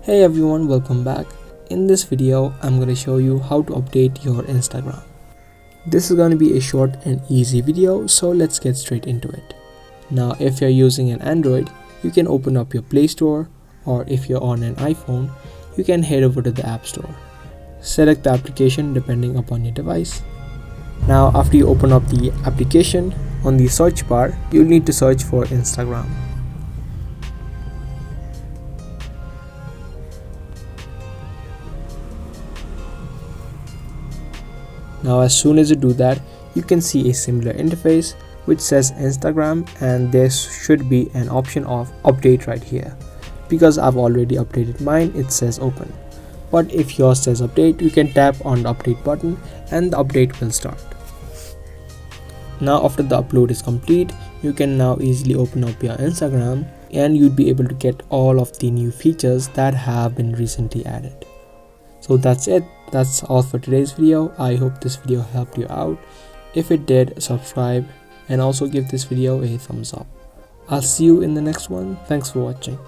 Hey everyone, welcome back. In this video, I'm going to show you how to update your Instagram. This is going to be a short and easy video, so let's get straight into it. Now, if you're using an Android, you can open up your Play Store, or if you're on an iPhone, you can head over to the App Store. Select the application depending upon your device. Now, after you open up the application, on the search bar, you'll need to search for Instagram. Now as soon as you do that, you can see a similar interface which says Instagram, and there should be an option of update right here. Because I've already updated mine, it says open. But if yours says update, you can tap on the update button and the update will start. Now after the upload is complete, you can now easily open up your Instagram and you'd be able to get all of the new features that have been recently added. So that's it. That's all for today's video. I hope this video helped you out. If it did, subscribe and also give this video a thumbs up. I'll see you in the next one. Thanks for watching.